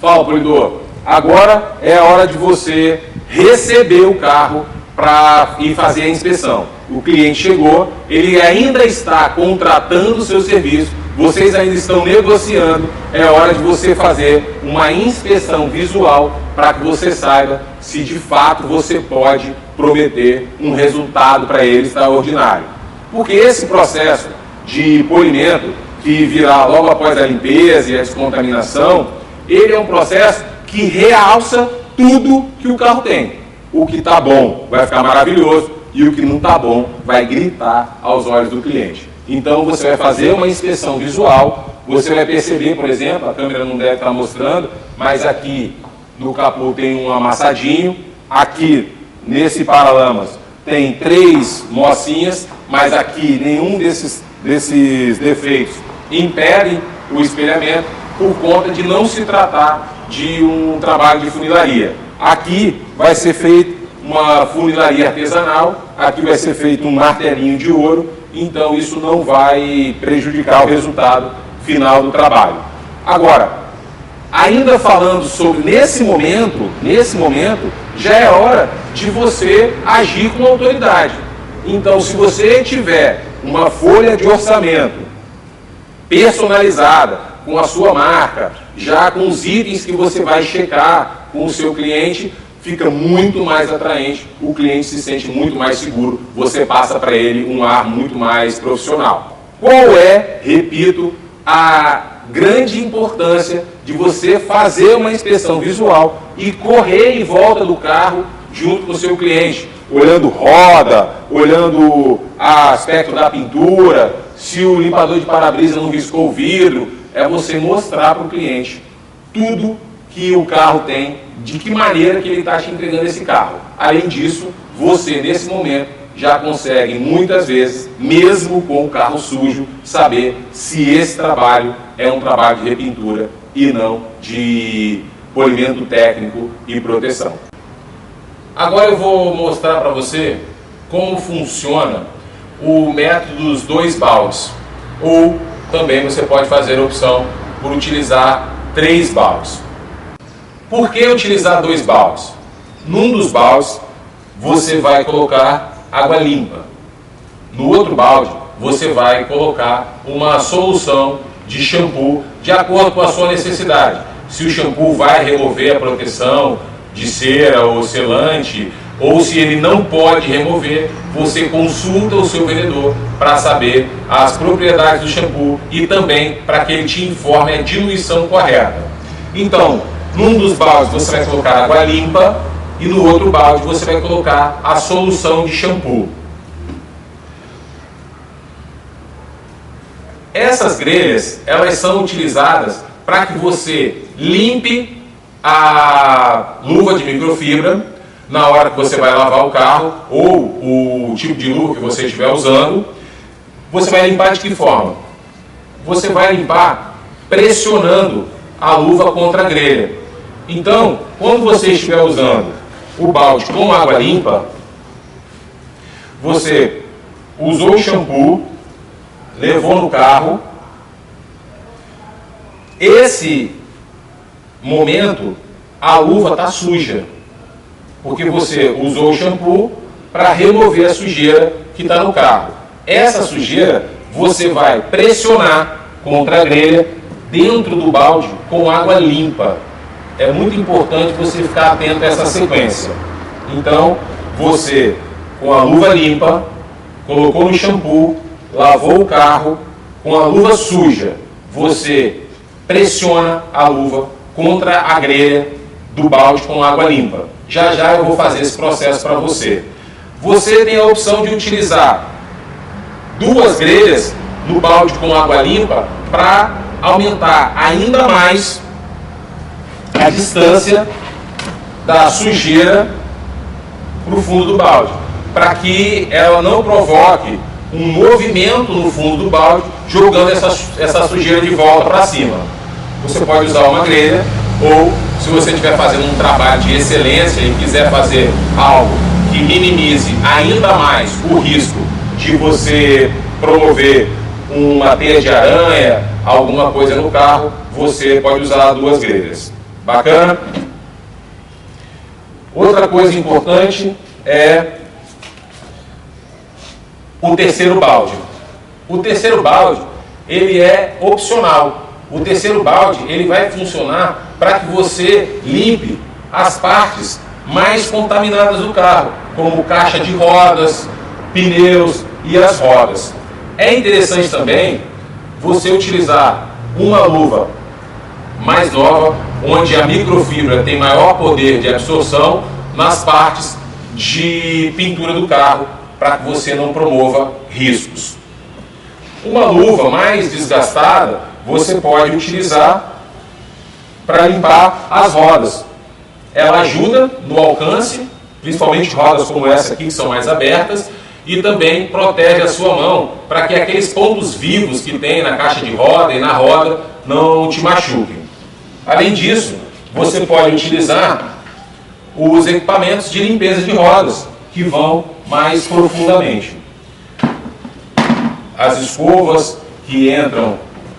Fala, polidor, agora é a hora de você receber o carro para ir fazer a inspeção. O cliente chegou, ele ainda está contratando o seu serviço, vocês ainda estão negociando, é hora de você fazer uma inspeção visual para que você saiba se de fato você pode prometer um resultado para ele extraordinário. Porque esse processo de polimento, que virá logo após a limpeza e a descontaminação, ele é um processo que realça tudo que o carro tem. O que está bom vai ficar maravilhoso e o que não está bom vai gritar aos olhos do cliente. Então você vai fazer uma inspeção visual, você vai perceber, por exemplo, a câmera não deve estar mostrando, mas aqui no capô tem um amassadinho, aqui nesse paralamas tem 3 mocinhas, mas aqui nenhum desses defeitos impedem o espelhamento por conta de não se tratar de um trabalho de funilaria. Aqui vai ser feita uma funilaria artesanal, aqui vai ser feito um martelinho de ouro, então isso não vai prejudicar o resultado final do trabalho. Agora, ainda falando sobre nesse momento, já é hora de você agir com autoridade. Então, se você tiver uma folha de orçamento personalizada, com a sua marca, já com os itens que você vai checar com o seu cliente, fica muito mais atraente, o cliente se sente muito mais seguro, você passa para ele um ar muito mais profissional. Qual é, repito, a grande importância de você fazer uma inspeção visual e correr em volta do carro junto com o seu cliente, olhando roda, olhando o aspecto da pintura, se o limpador de para-brisa não riscou o vidro, é você mostrar para o cliente tudo que o carro tem, de que maneira que ele está te entregando esse carro. Além disso, você nesse momento já consegue muitas vezes, mesmo com o carro sujo, saber se esse trabalho é um trabalho de repintura e não de polimento técnico e proteção. Agora eu vou mostrar para você como funciona o método dos 2 baldes, ou também você pode fazer a opção por utilizar 3 baldes. Por que utilizar 2 baldes? Num dos baldes você vai colocar água limpa, no outro balde você vai colocar uma solução de shampoo de acordo com a sua necessidade. Se o shampoo vai remover a proteção de cera ou selante, ou se ele não pode remover, você consulta o seu vendedor para saber as propriedades do shampoo e também para que ele te informe a diluição correta. Então, num dos baldes você vai colocar água limpa e no outro balde você vai colocar a solução de shampoo. Essas grelhas, elas são utilizadas para que você limpe a luva de microfibra na hora que você vai lavar o carro, ou o tipo de luva que você estiver usando. Você vai limpar de que forma? Você vai limpar pressionando a luva contra a grelha. Então, quando você estiver usando o balde com água limpa, você usou o shampoo, levou no carro. Esse momento, a luva está suja, porque você usou o shampoo para remover a sujeira que está no carro. Essa sujeira você vai pressionar contra a grelha dentro do balde com água limpa. É muito importante você ficar atento a essa sequência. Então, você, com a luva limpa, colocou no shampoo, lavou o carro, com a luva suja, você pressiona a luva contra a grelha do balde com água limpa. Já já eu vou fazer esse processo para você. Você tem a opção de utilizar 2 grelhas no balde com água limpa para aumentar ainda mais a distância da sujeira para o fundo do balde, para que ela não provoque um movimento no fundo do balde, jogando essa sujeira de volta para cima. Você pode usar uma grelha, ou se você estiver fazendo um trabalho de excelência e quiser fazer algo que minimize ainda mais o risco de você promover uma teia de aranha, alguma coisa no carro, você pode usar 2 grelhas. Bacana? Outra coisa importante é o terceiro balde. O terceiro balde, ele é opcional. O terceiro balde, ele vai funcionar para que você limpe as partes mais contaminadas do carro, como caixa de rodas, pneus e as rodas. É interessante também você utilizar uma luva mais nova, onde a microfibra tem maior poder de absorção nas partes de pintura do carro, para que você não promova riscos. Uma luva mais desgastada você pode utilizar para limpar as rodas. Ela ajuda no alcance, principalmente rodas como essa aqui, que são mais abertas, e também protege a sua mão para que aqueles pontos vivos que tem na caixa de roda e na roda não te machuquem. Além disso, você pode utilizar os equipamentos de limpeza de rodas, que vão mais profundamente. As escovas que entram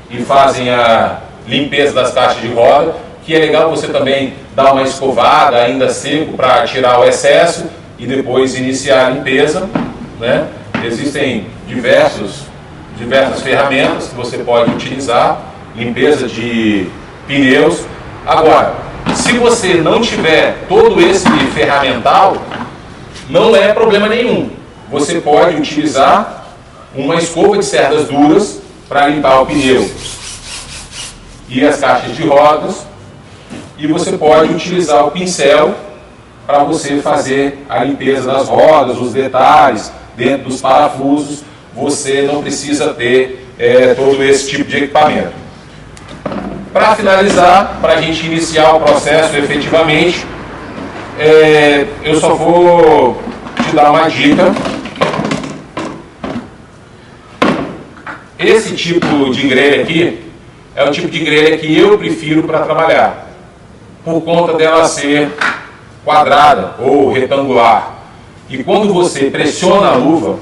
e fazem a limpeza das caixas de roda, que é legal você também dar uma escovada ainda seco para tirar o excesso e depois iniciar a limpeza, né? Existem diversas ferramentas que você pode utilizar, limpeza de pneus. Agora, se você não tiver todo esse ferramental, não é problema nenhum. Você pode utilizar uma escova de cerdas duras para limpar o pneu e as caixas de rodas, e você pode utilizar o pincel para você fazer a limpeza das rodas, os detalhes dentro dos parafusos. Você não precisa ter todo esse tipo de equipamento. Para finalizar, para a gente iniciar o processo efetivamente, eu só vou te dar uma dica. Esse tipo de grelha aqui é o tipo de grelha que eu prefiro para trabalhar, por conta dela ser quadrada ou retangular. E quando você pressiona a luva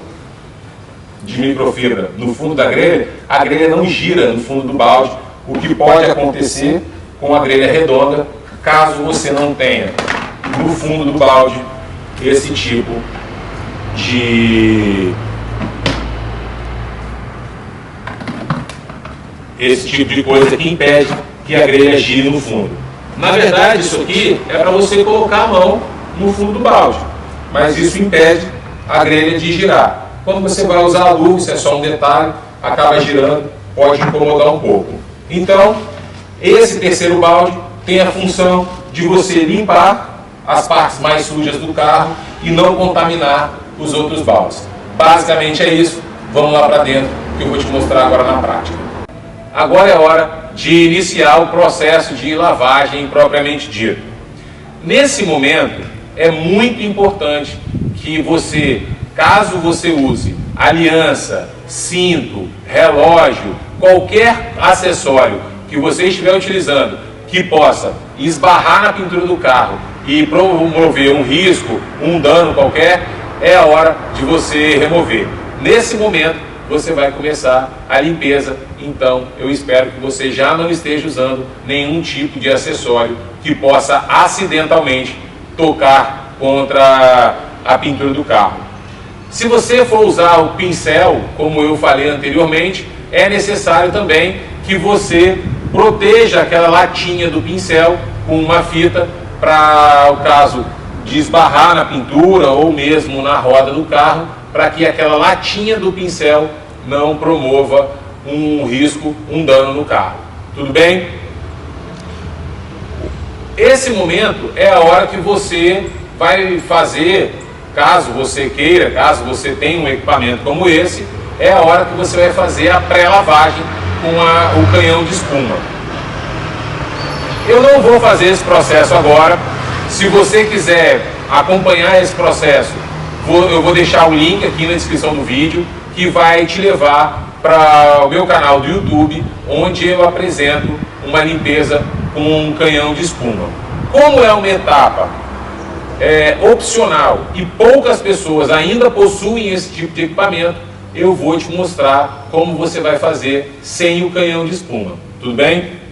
de microfibra no fundo da grelha, a grelha não gira no fundo do balde, o que pode acontecer com a grelha redonda, caso você não tenha no fundo do balde esse tipo de coisa que impede que a grelha gire no fundo. Na verdade, isso aqui é para você colocar a mão no fundo do balde, mas isso impede a grelha de girar. Quando você vai usar a luva, isso é só um detalhe, acaba girando, pode incomodar um pouco. Então, esse terceiro balde tem a função de você limpar as partes mais sujas do carro e não contaminar os outros baldes. Basicamente é isso. Vamos lá para dentro, que eu vou te mostrar agora na prática. Agora é hora de iniciar o processo de lavagem propriamente dito. Nesse momento, é muito importante que você, caso você use aliança, cinto, relógio, qualquer acessório que você estiver utilizando que possa esbarrar na pintura do carro e promover um risco, um dano qualquer, é a hora de você remover. Nesse momento, você vai começar a limpeza. Então, eu espero que você já não esteja usando nenhum tipo de acessório que possa acidentalmente tocar contra a pintura do carro. Se você for usar o pincel, como eu falei anteriormente, é necessário também que você proteja aquela latinha do pincel com uma fita, para o caso de esbarrar na pintura ou mesmo na roda do carro, para que aquela latinha do pincel não promova um risco, um dano no carro. Tudo bem? Esse momento é a hora que você vai fazer, caso você queira, caso você tenha um equipamento como esse, é a hora que você vai fazer a pré-lavagem com o canhão de espuma. Eu não vou fazer esse processo agora. Se você quiser acompanhar esse processo, eu vou deixar o link aqui na descrição do vídeo, que vai te levar para o meu canal do YouTube, onde eu apresento uma limpeza com um canhão de espuma. Como é uma etapa opcional e poucas pessoas ainda possuem esse tipo de equipamento, eu vou te mostrar como você vai fazer sem o canhão de espuma. Tudo bem?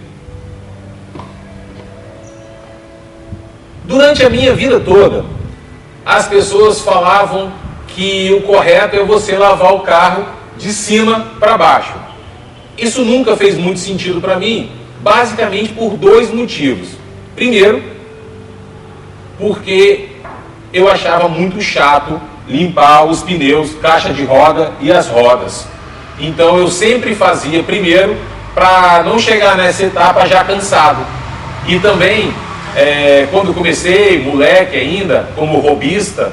Durante a minha vida toda, as pessoas falavam que o correto é você lavar o carro de cima para baixo. Isso nunca fez muito sentido para mim, basicamente por dois motivos. Primeiro, porque eu achava muito chato limpar os pneus, caixa de roda e as rodas. Então eu sempre fazia primeiro para não chegar nessa etapa já cansado. E também, quando eu comecei, moleque ainda, como robista,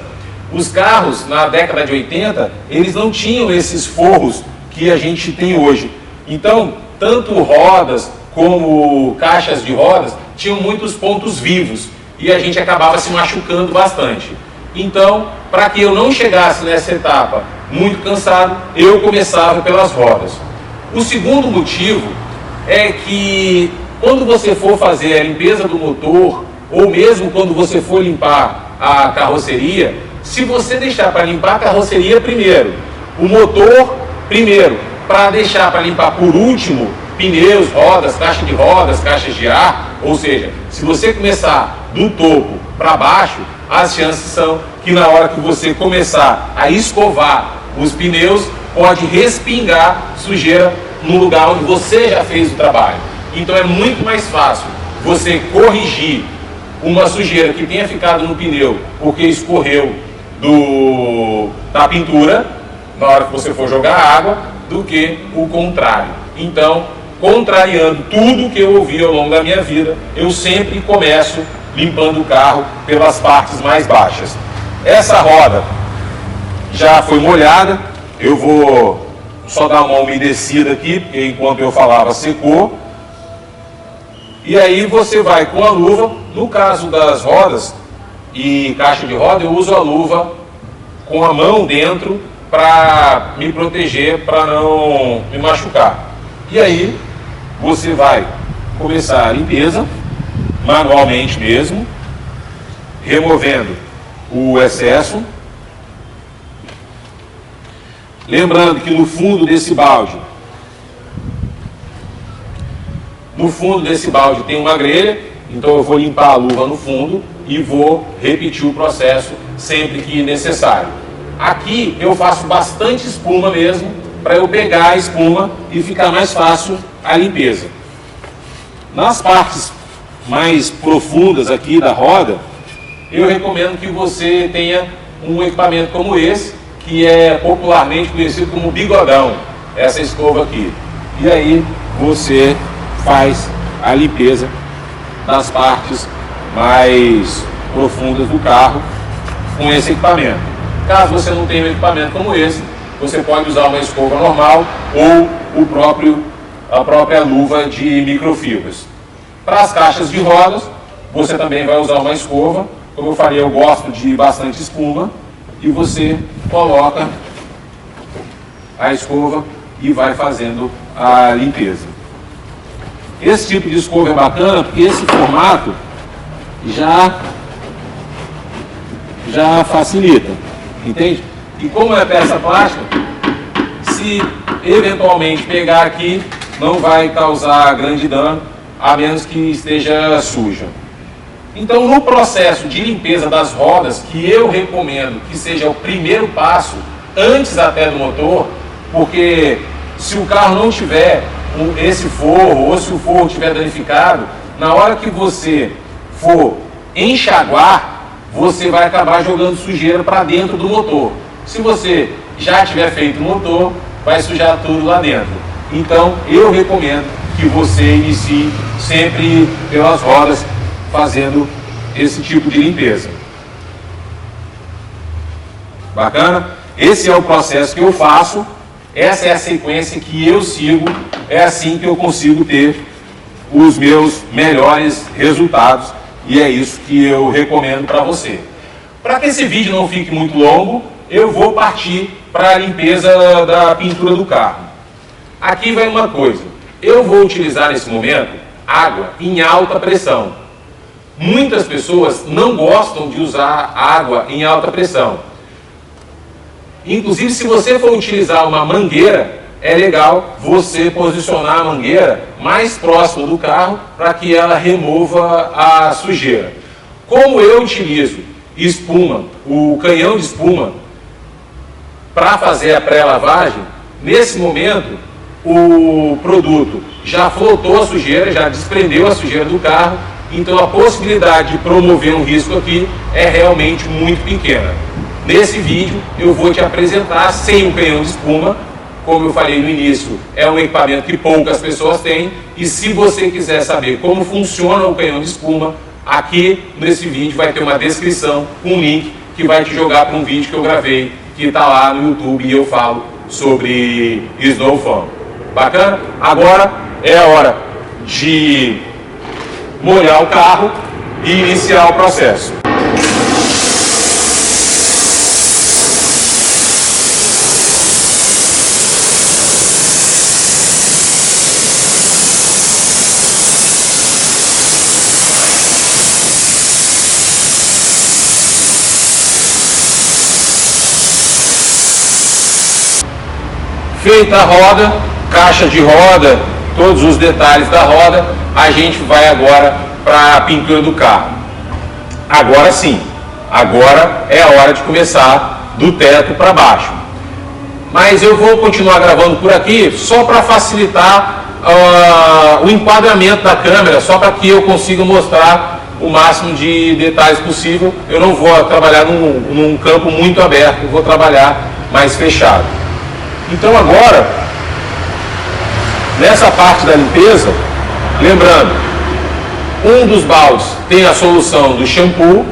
os carros na década de 80, eles não tinham esses forros que a gente tem hoje. Então, tanto rodas como caixas de rodas tinham muitos pontos vivos e a gente acabava se machucando bastante. Então, para que eu não chegasse nessa etapa muito cansado, eu começava pelas rodas. O segundo motivo é que quando você for fazer a limpeza do motor, ou mesmo quando você for limpar a carroceria, se você deixar para limpar a carroceria primeiro, o motor primeiro, para deixar para limpar por último, pneus, rodas, caixa de rodas, caixas de ar, ou seja, se você começar do topo para baixo, as chances são que na hora que você começar a escovar os pneus, pode respingar sujeira no lugar onde você já fez o trabalho. Então é muito mais fácil você corrigir uma sujeira que tenha ficado no pneu porque escorreu da pintura na hora que você for jogar água, do que o contrário. Então, contrariando tudo que eu ouvi ao longo da minha vida, eu sempre começo limpando o carro pelas partes mais baixas. Essa roda já foi molhada, eu vou só dar uma umedecida aqui, porque enquanto eu falava secou. E aí você vai com a luva, no caso das rodas e caixa de roda, eu uso a luva com a mão dentro para me proteger, para não me machucar. E aí você vai começar a limpeza, manualmente mesmo, removendo o excesso. Lembrando que no fundo desse balde tem uma grelha, então eu vou limpar a luva no fundo e vou repetir o processo sempre que necessário. Aqui eu faço bastante espuma mesmo, para eu pegar a espuma e ficar mais fácil a limpeza. Nas partes mais profundas aqui da roda, eu recomendo que você tenha um equipamento como esse, que é popularmente conhecido como bigodão, essa escova aqui. E aí você faz a limpeza das partes mais profundas do carro com esse equipamento. Caso você não tenha um equipamento como esse, você pode usar uma escova normal ou a própria luva de microfibras. Para as caixas de rodas, você também vai usar uma escova. Como eu falei, eu gosto de bastante espuma. E você coloca a escova e vai fazendo a limpeza. Esse tipo de escova é bacana porque esse formato já facilita, entende? E como é peça plástica, se eventualmente pegar aqui, não vai causar grande dano, a menos que esteja suja. Então, no processo de limpeza das rodas, que eu recomendo que seja o primeiro passo, antes até do motor, porque se o carro não tiver esse forro, ou se o forro estiver danificado, na hora que você for enxaguar, você vai acabar jogando sujeira para dentro do motor. Se você já tiver feito o motor, vai sujar tudo lá dentro. Então, eu recomendo que você inicie sempre pelas rodas, fazendo esse tipo de limpeza. Bacana? Esse é o processo que eu faço, essa é a sequência que eu sigo, é assim que eu consigo ter os meus melhores resultados e é isso que eu recomendo para você. Para que esse vídeo não fique muito longo, eu vou partir para a limpeza da pintura do carro. Aqui vai uma coisa, eu vou utilizar nesse momento água em alta pressão. Muitas pessoas não gostam de usar água em alta pressão. Inclusive, se você for utilizar uma mangueira, é legal você posicionar a mangueira mais próximo do carro para que ela remova a sujeira. Como eu utilizo espuma, o canhão de espuma, para fazer a pré-lavagem, nesse momento o produto já flotou a sujeira, já desprendeu a sujeira do carro, então a possibilidade de promover um risco aqui é realmente muito pequena. Nesse vídeo eu vou te apresentar sem o canhão de espuma. Como eu falei no início, é um equipamento que poucas pessoas têm, e se você quiser saber como funciona o canhão de espuma, aqui nesse vídeo vai ter uma descrição, um link que vai te jogar para um vídeo que eu gravei, que está lá no YouTube, e eu falo sobre Snow Foam. Bacana? Agora é a hora de molhar o carro e iniciar o processo. Feita a roda, caixa de roda, todos os detalhes da roda, a gente vai agora para a pintura do carro. Agora sim, agora é a hora de começar do teto para baixo. Mas eu vou continuar gravando por aqui só para facilitar o enquadramento da câmera, só para que eu consiga mostrar o máximo de detalhes possível. Eu não vou trabalhar num campo muito aberto, eu vou trabalhar mais fechado. Então agora, nessa parte da limpeza, lembrando, um dos baldes tem a solução do shampoo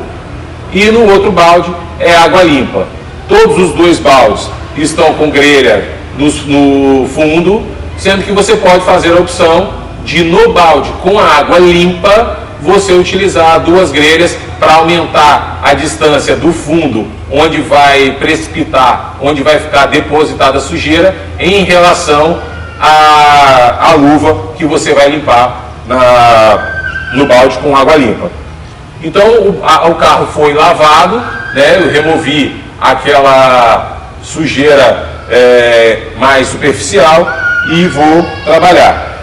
e no outro balde é água limpa. Todos os dois baldes estão com grelha no fundo, sendo que você pode fazer a opção de, no balde com a água limpa, você utilizar duas grelhas para aumentar a distância do fundo, onde vai precipitar, onde vai ficar depositada a sujeira, em relação à luva que você vai limpar no balde com água limpa. Então o carro foi lavado, né? Eu removi aquela sujeira mais superficial e vou trabalhar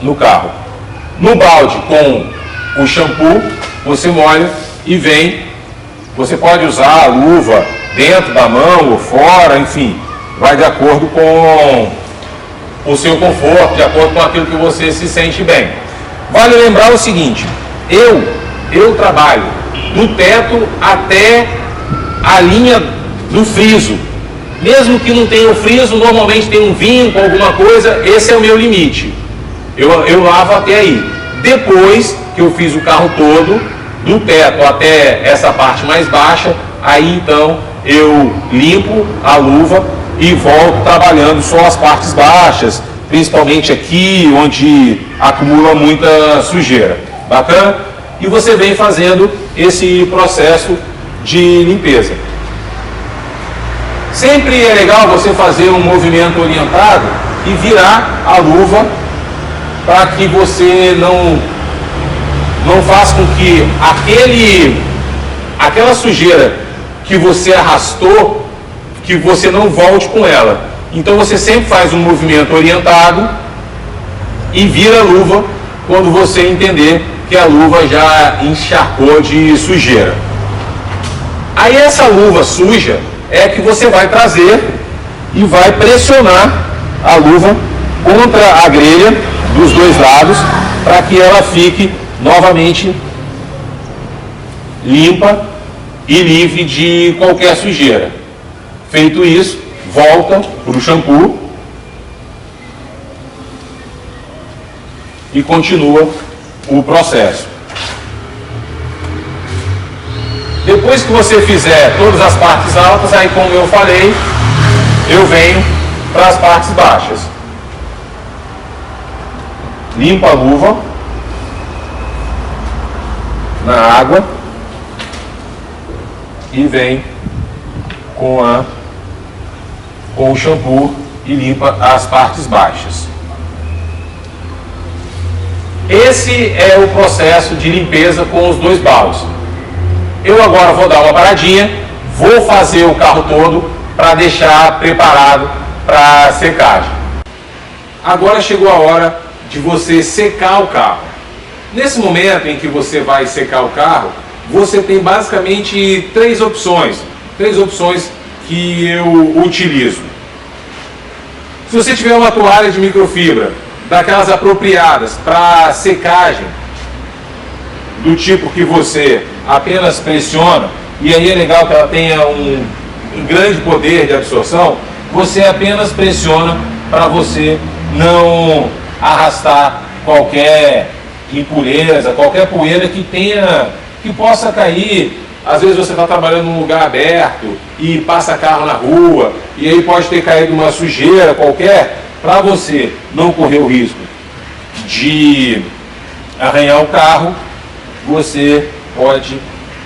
no carro. No balde com o shampoo, você molha e vem. Você pode usar a luva dentro da mão ou fora, enfim, vai de acordo com o seu conforto, de acordo com aquilo que você se sente bem. Vale lembrar o seguinte, eu trabalho do teto até a linha do friso. Mesmo que não tenha o friso, normalmente tem um vinco, alguma coisa, esse é o meu limite. Eu lavo até aí. Depois que eu fiz o carro todo, do teto até essa parte mais baixa, aí então eu limpo a luva e volto trabalhando só as partes baixas, principalmente aqui onde acumula muita sujeira. Bacana? E você vem fazendo esse processo de limpeza. Sempre é legal você fazer um movimento orientado e virar a luva para que você não faça com que aquela sujeira que você arrastou, que você não volte com ela. Então você sempre faz um movimento orientado e vira a luva quando você entender que a luva já encharcou de sujeira. Aí essa luva suja é que você vai trazer e vai pressionar a luva contra a grelha dos dois lados para que ela fique novamente limpa e livre de qualquer sujeira. Feito isso, volta para o shampoo e continua o processo. Depois que você fizer todas as partes altas, aí como eu falei, eu venho para as partes baixas. Limpo a luva na água e vem com o shampoo e limpa as partes baixas. Esse é o processo de limpeza com os dois baldes. Eu agora vou dar uma paradinha, vou fazer o carro todo para deixar preparado para secagem. Agora chegou a hora de você secar o carro. Nesse momento em que você vai secar o carro, você tem basicamente três opções que eu utilizo. Se você tiver uma toalha de microfibra, daquelas apropriadas para secagem, do tipo que você apenas pressiona, e aí é legal que ela tenha um grande poder de absorção, você apenas pressiona para você não arrastar qualquer impureza, qualquer poeira que possa cair. Às vezes você está trabalhando num lugar aberto e passa carro na rua, e aí pode ter caído uma sujeira qualquer. Para você não correr o risco de arranhar o carro, você pode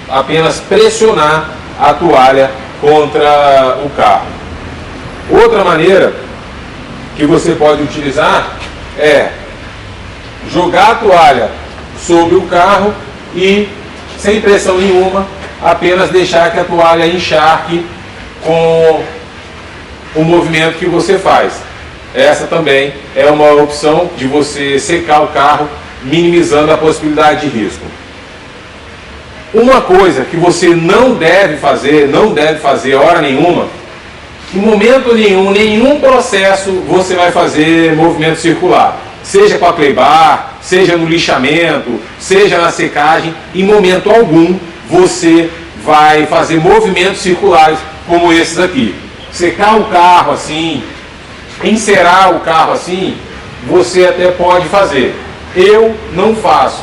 apenas pressionar a toalha contra o carro. Outra maneira que você pode utilizar é jogar a toalha sobre o carro e, sem pressão nenhuma, apenas deixar que a toalha encharque com o movimento que você faz. Essa também é uma opção de você secar o carro, minimizando a possibilidade de risco. Uma coisa que você não deve fazer hora nenhuma, em momento nenhum processo você vai fazer movimento circular. Seja com a clay bar, seja no lixamento, seja na secagem, em momento algum você vai fazer movimentos circulares como esses aqui. Secar o carro assim, encerar o carro assim, você até pode fazer. Eu não faço,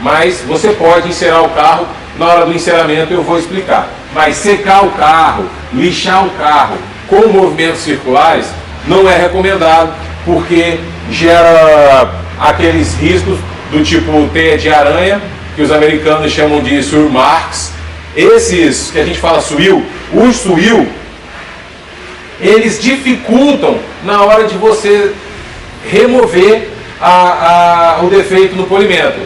mas você pode encerar o carro. Na hora do enceramento eu vou explicar. Mas secar o carro, lixar o carro com movimentos circulares não é recomendado, porque gera aqueles riscos do tipo teia de aranha, que os americanos chamam de swirl marks. Esses que a gente fala swirl, os swirl, eles dificultam na hora de você remover o defeito no polimento.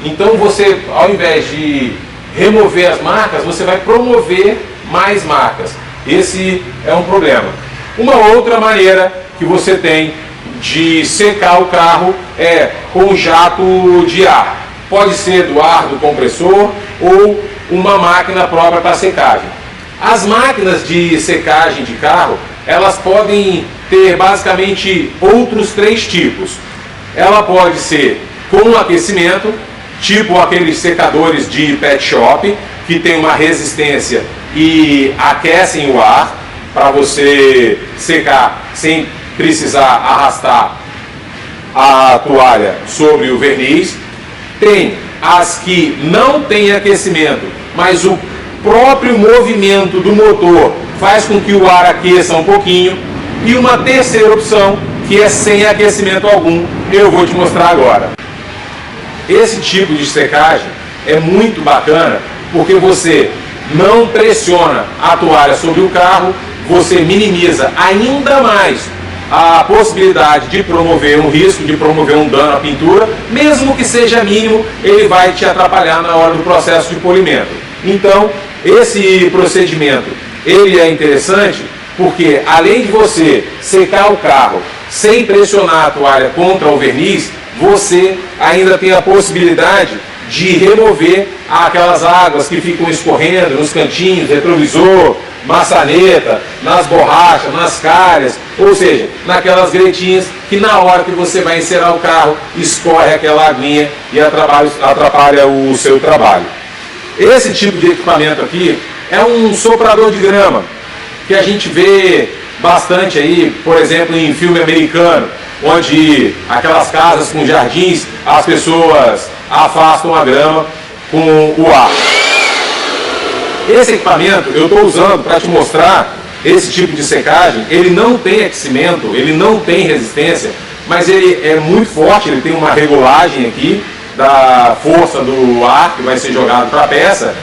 Então você, ao invés de remover as marcas, você vai promover mais marcas. Esse é um problema. Uma outra maneira que você tem de secar o carro é com jato de ar. Pode ser do ar do compressor ou uma máquina própria para secagem. As máquinas de secagem de carro, elas podem ter basicamente outros três tipos. Ela pode ser com aquecimento, tipo aqueles secadores de pet shop, que tem uma resistência e aquecem o ar para você secar sem precisar arrastar a toalha sobre o verniz. Tem as que não têm aquecimento, mas o próprio movimento do motor faz com que o ar aqueça um pouquinho. E uma terceira opção, que é sem aquecimento algum, eu vou te mostrar agora. Esse tipo de secagem é muito bacana, porque você não pressiona a toalha sobre o carro, você minimiza ainda mais a possibilidade de promover um risco, de promover um dano à pintura, mesmo que seja mínimo, ele vai te atrapalhar na hora do processo de polimento. Então, esse procedimento, ele é interessante, porque além de você secar o carro sem pressionar a toalha contra o verniz, você ainda tem a possibilidade de remover aquelas águas que ficam escorrendo nos cantinhos, retrovisor, maçaneta, nas borrachas, nas calhas, ou seja, naquelas gretinhas que na hora que você vai encerar o carro, escorre aquela aguinha e atrapalha o seu trabalho. Esse tipo de equipamento aqui é um soprador de grama, que a gente vê bastante aí, por exemplo, em filme americano, onde aquelas casas com jardins, as pessoas afastam a grama com o ar. Esse equipamento eu estou usando para te mostrar esse tipo de secagem. Ele não tem aquecimento, ele não tem resistência, mas ele é muito forte, ele tem uma regulagem aqui da força do ar que vai ser jogado para a peça.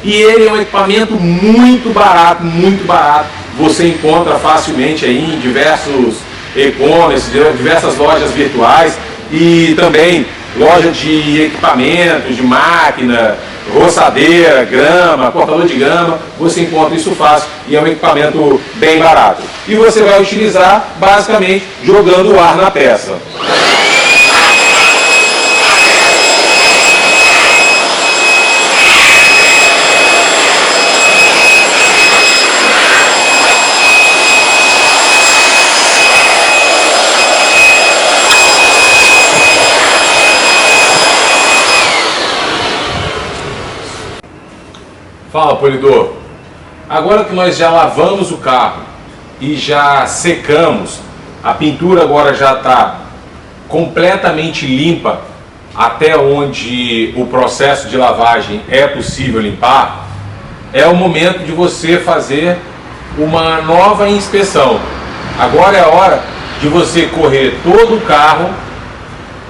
E ele é um equipamento muito barato, muito barato. Você encontra facilmente aí em diversos e-commerce, diversas lojas virtuais e também loja de equipamentos, de máquina, roçadeira, grama, cortador de grama. Você encontra isso fácil e é um equipamento bem barato. E você vai utilizar basicamente jogando o ar na peça. Fala, polidor. Agora que nós já lavamos o carro e já secamos, a pintura agora já está completamente limpa até onde o processo de lavagem é possível limpar, é o momento de você fazer uma nova inspeção. Agora é a hora de você correr todo o carro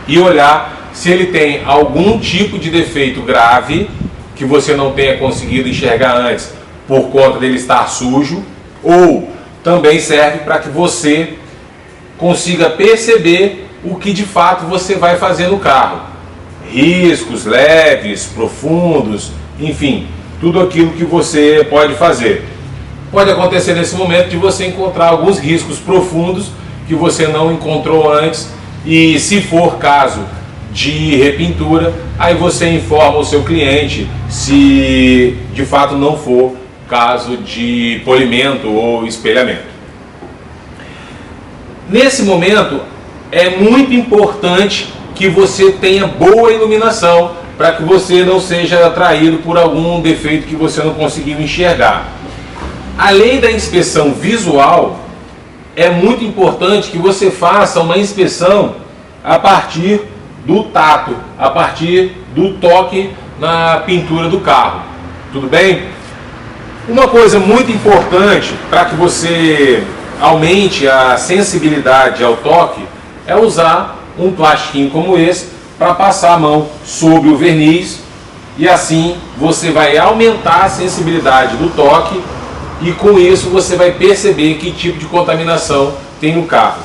e olhar se ele tem algum tipo de defeito grave que você não tenha conseguido enxergar antes por conta dele estar sujo, ou também serve para que você consiga perceber o que de fato você vai fazer no carro. Riscos leves, profundos, enfim, tudo aquilo que você pode fazer. Pode acontecer nesse momento de você encontrar alguns riscos profundos que você não encontrou antes, e se for caso de repintura, aí você informa o seu cliente se de fato não for caso de polimento ou espelhamento. Nesse momento é muito importante que você tenha boa iluminação para que você não seja atraído por algum defeito que você não conseguiu enxergar. Além da inspeção visual, é muito importante que você faça uma inspeção a partir do tato, a partir do toque na pintura do carro. Tudo bem? Uma coisa muito importante para que você aumente a sensibilidade ao toque é usar um plastiquinho como esse para passar a mão sobre o verniz, e assim você vai aumentar a sensibilidade do toque, e com isso você vai perceber que tipo de contaminação tem no carro.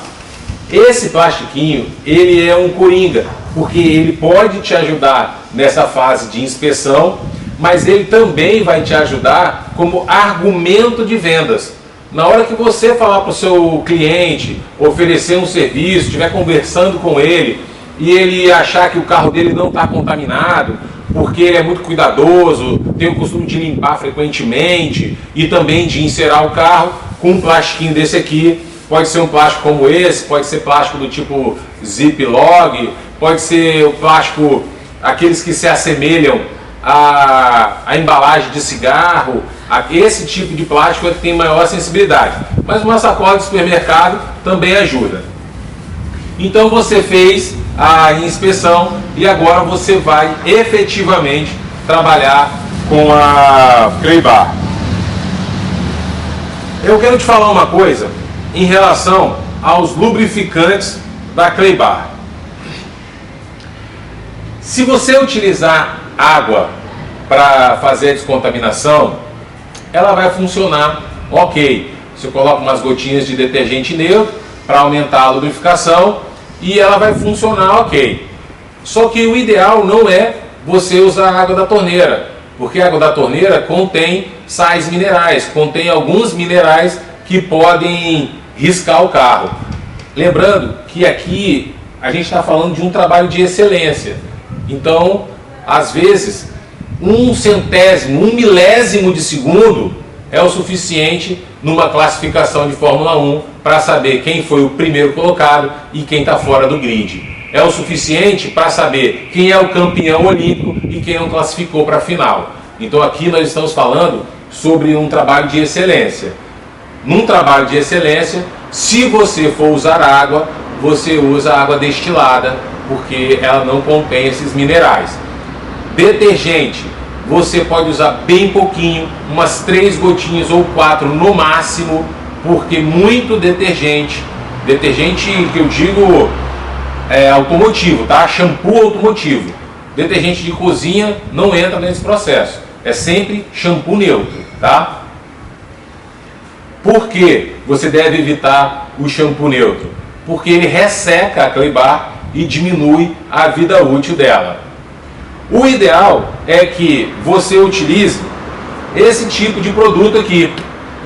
Esse plastiquinho, ele é um coringa, porque ele pode te ajudar nessa fase de inspeção, mas ele também vai te ajudar como argumento de vendas. Na hora que você falar para o seu cliente, oferecer um serviço, estiver conversando com ele, e ele achar que o carro dele não está contaminado, porque ele é muito cuidadoso, tem o costume de limpar frequentemente e também de encerar o carro, com um plastiquinho desse aqui, pode ser um plástico como esse, pode ser plástico do tipo Ziploc, pode ser o plástico, aqueles que se assemelham à embalagem de cigarro. Esse tipo de plástico é que tem maior sensibilidade, mas uma sacola de supermercado também ajuda. Então você fez a inspeção e agora você vai efetivamente trabalhar com a Claybar. Eu quero te falar uma coisa em relação aos lubrificantes da Claybar. Se você utilizar água para fazer a descontaminação, ela vai funcionar ok. Você coloca umas gotinhas de detergente neutro para aumentar a lubrificação e ela vai funcionar ok. Só que o ideal não é você usar a água da torneira, porque a água da torneira contém sais minerais, contém alguns minerais que podem riscar o carro. Lembrando que aqui a gente está falando de um trabalho de excelência. Então, às vezes, 1/100º, 1 milésimo de segundo é o suficiente numa classificação de Fórmula 1 para saber quem foi o primeiro colocado e quem está fora do grid. É o suficiente para saber quem é o campeão olímpico e quem não classificou para a final. Então aqui nós estamos falando sobre um trabalho de excelência. Num trabalho de excelência, se você for usar água, você usa água destilada, porque ela não contém esses minerais. Detergente, você pode usar bem pouquinho, umas 3 gotinhas ou 4 no máximo, porque muito detergente que eu digo é automotivo, tá? Shampoo automotivo. Detergente de cozinha não entra nesse processo, é sempre shampoo neutro, tá? Por que você deve evitar o shampoo neutro? Porque ele resseca a Claybar e diminui a vida útil dela. O ideal é que você utilize esse tipo de produto aqui.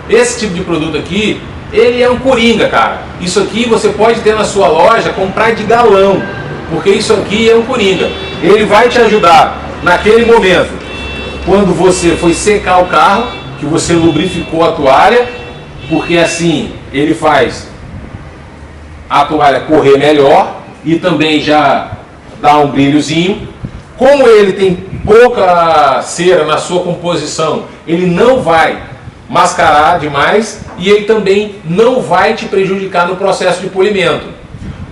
Esse tipo de produto aqui, ele é um coringa, cara. Isso aqui você pode ter na sua loja, comprar de galão, porque isso aqui é um coringa. Ele vai te ajudar naquele momento, quando você foi secar o carro, que você lubrificou a toalha, porque assim ele faz a toalha correr melhor e também já dá um brilhozinho. Como ele tem pouca cera na sua composição, ele não vai mascarar demais e ele também não vai te prejudicar no processo de polimento.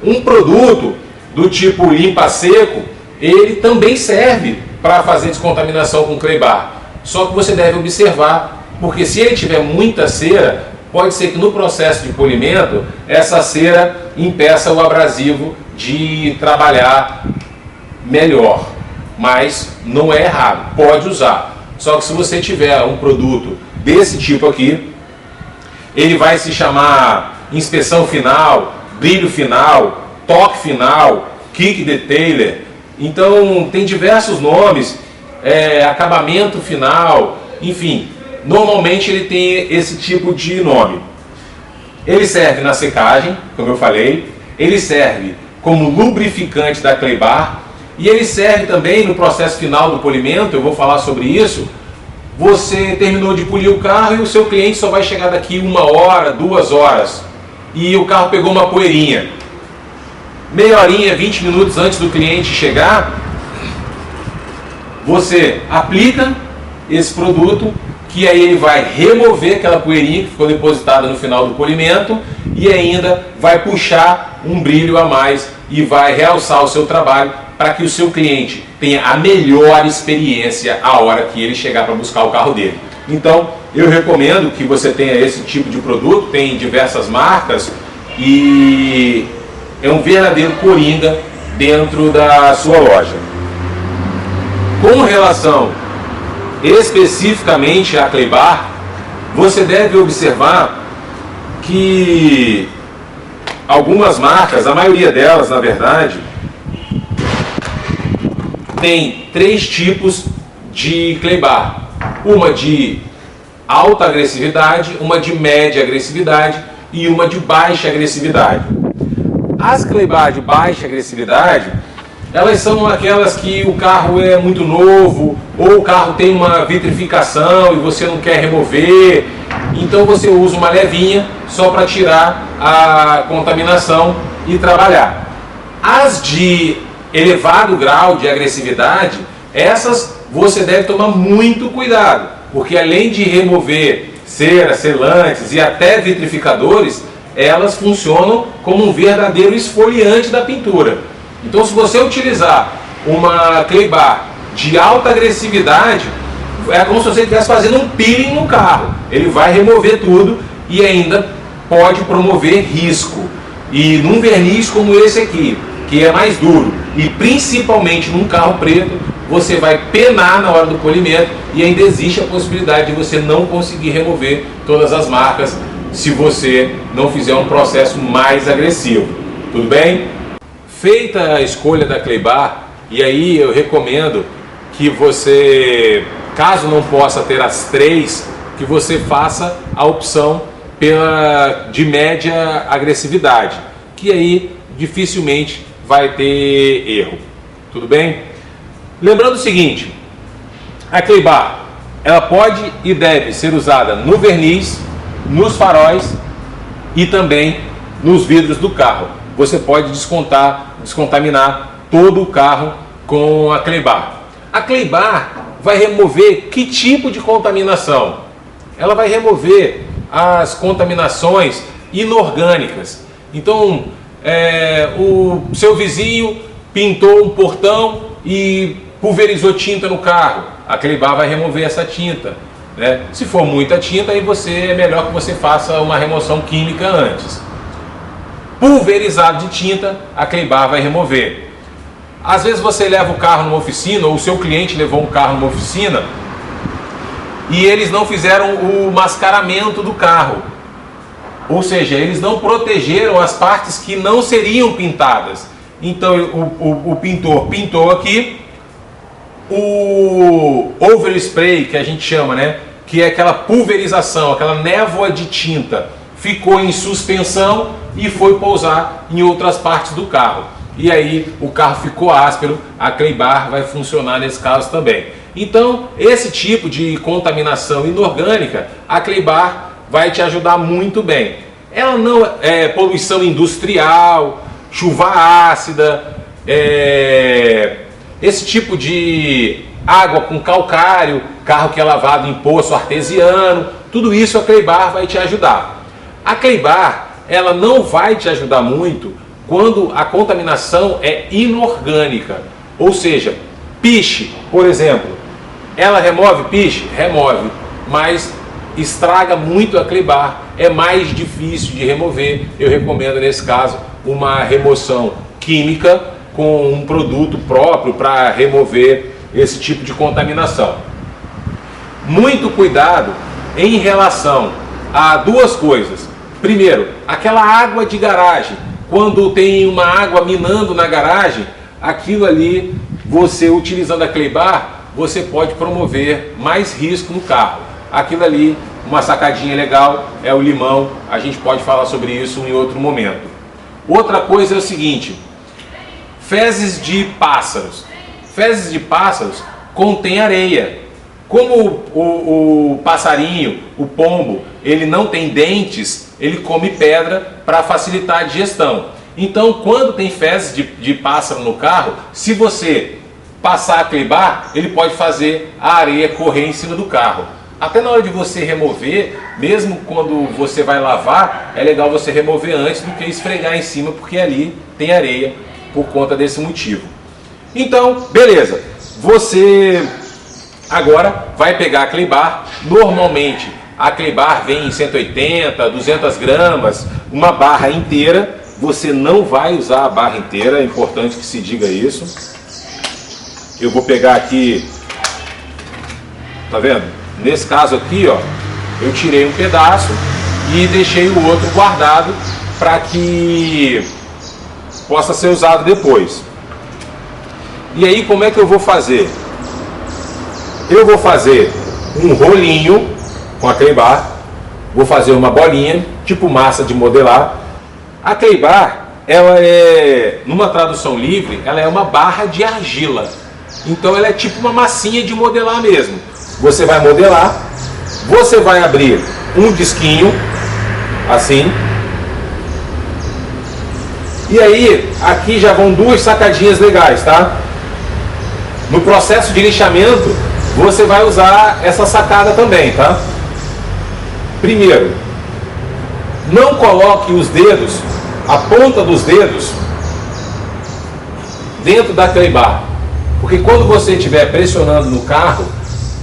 Um produto do tipo limpa-seco, ele também serve para fazer descontaminação com clay bar. Só que você deve observar, porque se ele tiver muita cera, pode ser que no processo de polimento, essa cera impeça o abrasivo de trabalhar melhor. Mas não é errado, pode usar. Só que se você tiver um produto desse tipo aqui, ele vai se chamar inspeção final, brilho final, toque final, kick detailer. Então tem diversos nomes, acabamento final, enfim, normalmente ele tem esse tipo de nome. Ele serve na secagem, como eu falei, ele serve como lubrificante da clay bar e ele serve também no processo final do polimento. Eu vou falar sobre isso. Você terminou de polir o carro e o seu cliente só vai chegar daqui 1 hora, 2 horas e o carro pegou uma poeirinha. Meia horinha, 20 minutos antes do cliente chegar, você aplica esse produto, que aí ele vai remover aquela poeirinha que ficou depositada no final do polimento e ainda vai puxar um brilho a mais e vai realçar o seu trabalho para que o seu cliente tenha a melhor experiência a hora que ele chegar para buscar o carro dele. Então, eu recomendo que você tenha esse tipo de produto, tem diversas marcas e é um verdadeiro coringa dentro da sua loja. Com relação especificamente à clay bar, você deve observar que algumas marcas, a maioria delas na verdade, tem 3 tipos de clay bar. Uma de alta agressividade, uma de média agressividade e uma de baixa agressividade. As clay bar de baixa agressividade, elas são aquelas que o carro é muito novo ou o carro tem uma vitrificação e você não quer remover, então você usa uma levinha só para tirar a contaminação e trabalhar. As de elevado grau de agressividade, essas você deve tomar muito cuidado, porque além de remover cera, selantes e até vitrificadores, elas funcionam como um verdadeiro esfoliante da pintura. Então, se você utilizar uma clay bar de alta agressividade, é como se você estivesse fazendo um peeling no carro. Ele vai remover tudo e ainda pode promover risco. E num verniz como esse aqui, que é mais duro, e principalmente num carro preto, você vai penar na hora do polimento e ainda existe a possibilidade de você não conseguir remover todas as marcas se você não fizer um processo mais agressivo. Tudo bem? Feita a escolha da clay bar, e aí eu recomendo que você, caso não possa ter as 3, que você faça a opção de média agressividade, que aí dificilmente vai ter erro. Tudo bem? Lembrando o seguinte, a clay bar, ela pode e deve ser usada no verniz, nos faróis e também nos vidros do carro. Você pode descontaminar todo o carro com a clay bar. A clay bar vai remover que tipo de contaminação? Ela vai remover as contaminações inorgânicas. Então, o seu vizinho pintou um portão e pulverizou tinta no carro. A clay bar vai remover essa tinta, né? Se for muita tinta, aí é melhor que você faça uma remoção química antes. Pulverizado de tinta, a clay bar vai remover. Às vezes você leva o carro numa oficina, ou o seu cliente levou um carro numa oficina, e eles não fizeram o mascaramento do carro. Ou seja, eles não protegeram as partes que não seriam pintadas. Então o pintor pintou aqui, o overspray, que a gente chama, né? Que é aquela pulverização, aquela névoa de tinta, ficou em suspensão e foi pousar em outras partes do carro. E aí o carro ficou áspero, a clay bar vai funcionar nesse caso também. Então, esse tipo de contaminação inorgânica, a clay bar vai te ajudar muito bem. Ela não é poluição industrial, chuva ácida, esse tipo de água com calcário, carro que é lavado em poço artesiano, tudo isso a Cleibar vai te ajudar. A Cleibar, ela não vai te ajudar muito quando a contaminação é inorgânica, ou seja, piche, por exemplo, ela remove piche? Remove, mas estraga muito a Cleibar, é mais difícil de remover. Eu recomendo nesse caso uma remoção química com um produto próprio para remover esse tipo de contaminação. Muito cuidado em relação a duas coisas. Primeiro, aquela água de garagem, quando tem uma água minando na garagem, aquilo ali, você utilizando a Cleibar, você pode promover mais risco no carro. Aquilo ali, uma sacadinha legal, é o limão. A gente pode falar sobre isso em outro momento. Outra coisa é o seguinte: fezes de pássaros. Fezes de pássaros contém areia. Como o passarinho, o pombo, ele não tem dentes, ele come pedra para facilitar a digestão. Então, quando tem fezes de pássaro no carro, se você passar a Cleibar, ele pode fazer a areia correr em cima do carro. Até na hora de você remover, mesmo quando você vai lavar, é legal você remover antes do que esfregar em cima, porque ali tem areia por conta desse motivo. Então, beleza. Você agora vai pegar a Cleibar. Normalmente a Cleibar vem em 180, 200 gramas, uma barra inteira. Você não vai usar a barra inteira, é importante que se diga isso. Eu vou pegar aqui, tá vendo? Nesse caso aqui, ó, eu tirei um pedaço e deixei o outro guardado para que possa ser usado depois. E aí, como é que eu vou fazer? Eu vou fazer um rolinho com a Cleibar, vou fazer uma bolinha, tipo massa de modelar. A Cleibar, ela é, numa tradução livre, ela é uma barra de argila. Então ela é tipo uma massinha de modelar mesmo. Você vai modelar, você vai abrir um disquinho, assim. E aí, aqui já vão duas sacadinhas legais, tá? No processo de lixamento, você vai usar essa sacada também, tá? Primeiro, não coloque os dedos, a ponta dos dedos, dentro da Cleibar. Porque quando você estiver pressionando no carro,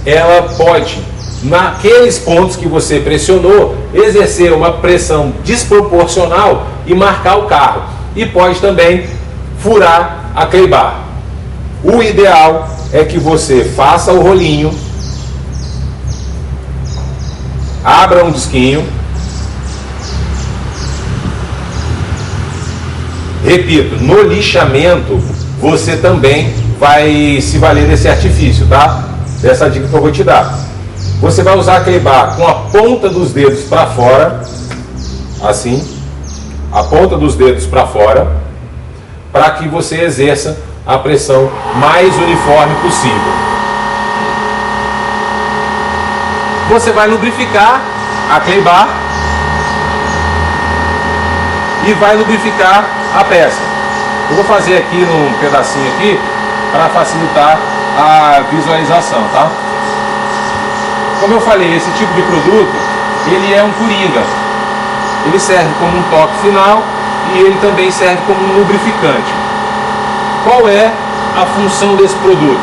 ela pode, naqueles pontos que você pressionou, exercer uma pressão desproporcional e marcar o carro. E pode também furar a Cleibar. O ideal é que você faça o rolinho, abra um disquinho, repito, no lixamento você também vai se valer desse artifício, tá? Dessa dica que eu vou te dar. Você vai usar a Cleibar com a ponta dos dedos para fora, assim, a ponta dos dedos para fora, para que você exerça a pressão mais uniforme possível. Você vai lubrificar a Cleibar e vai lubrificar a peça. Eu vou fazer aqui num pedacinho aqui para facilitar a visualização, tá? Como eu falei, esse tipo de produto, ele é um coringa. Ele serve como um toque final e ele também serve como um lubrificante. Qual é a função desse produto?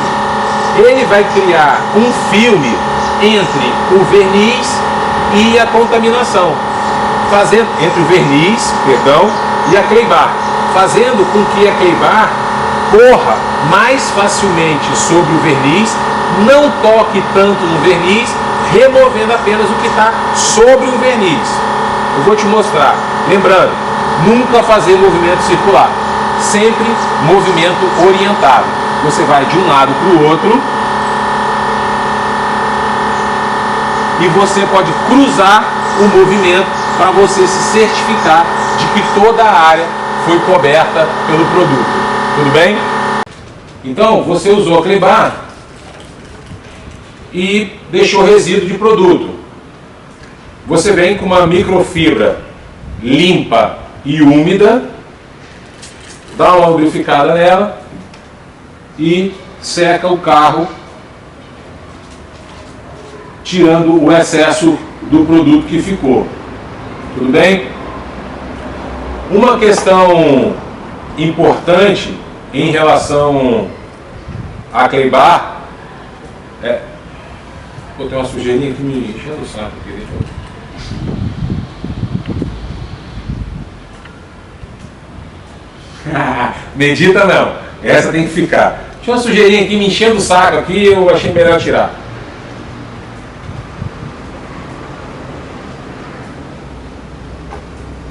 Ele vai criar um filme entre o verniz e a contaminação, fazendo entre o verniz, perdão, e a Cleibar, fazendo com que a Cleibar corra mais facilmente sobre o verniz, não toque tanto no verniz, removendo apenas o que está sobre o verniz. Eu vou te mostrar. Lembrando, nunca fazer movimento circular, sempre movimento orientado. Você vai de um lado para o outro e você pode cruzar o movimento para você se certificar de que toda a área foi coberta pelo produto. Tudo bem? Então, você usou a Cleibar e deixou resíduo de produto. Você vem com uma microfibra limpa e úmida, dá uma lubrificada nela e seca o carro, tirando o excesso do produto que ficou. Tudo bem? Uma questão importante em relação a Cleibar é... Pô, tem uma sujeirinha aqui me enchendo o saco aqui, deixa eu... Medita não, essa tem que ficar. Tinha uma sujeirinha aqui me enchendo o saco aqui, eu achei melhor tirar.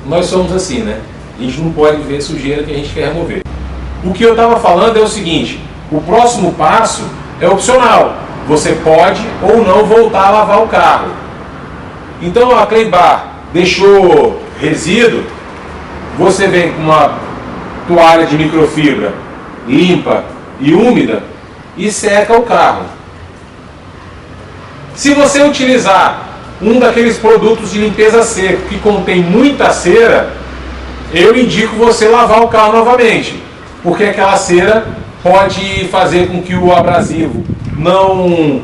Nós somos assim, né? A gente não pode ver sujeira que a gente quer remover. O que eu estava falando é o seguinte: o próximo passo é opcional. Você pode ou não voltar a lavar o carro. Então a Cleibar deixou resíduo, você vem com uma toalha de microfibra limpa e úmida e seca o carro. Se você utilizar um daqueles produtos de limpeza seco que contém muita cera, eu indico você lavar o carro novamente, porque aquela cera pode fazer com que o abrasivo não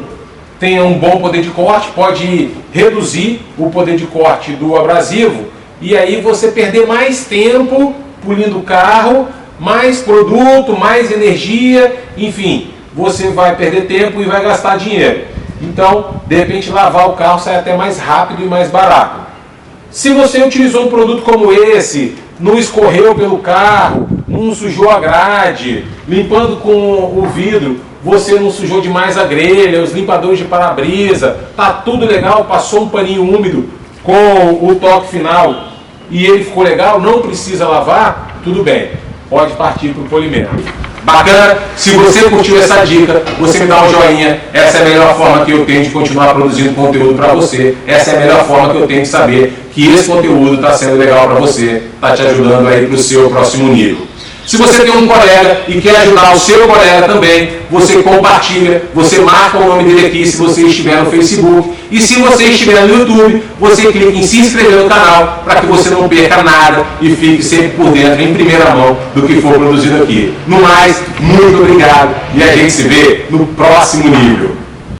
tenha um bom poder de corte, pode reduzir o poder de corte do abrasivo e aí você perder mais tempo polindo o carro, mais produto, mais energia, enfim, você vai perder tempo e vai gastar dinheiro. Então, de repente, lavar o carro sai até mais rápido e mais barato. Se você utilizou um produto como esse, não escorreu pelo carro, não sujou a grade, limpando com o vidro, você não sujou demais a grelha, os limpadores de para-brisa, tá tudo legal, passou um paninho úmido com o toque final e ele ficou legal, não precisa lavar, tudo bem, pode partir para o polimento. Bacana? Se você curtiu essa dica, você me dá um joinha. Essa é a melhor forma que eu tenho de continuar produzindo conteúdo para você. Essa é a melhor forma que eu tenho de saber que esse conteúdo está sendo legal para você, está te ajudando aí para o seu próximo nível. Se você tem um colega e quer ajudar o seu colega também, você compartilha, você marca o nome dele aqui se você estiver no Facebook. E se você estiver no YouTube, você clica em se inscrever no canal para que você não perca nada e fique sempre por dentro, em primeira mão, do que for produzido aqui. No mais, muito obrigado e a gente se vê no próximo nível.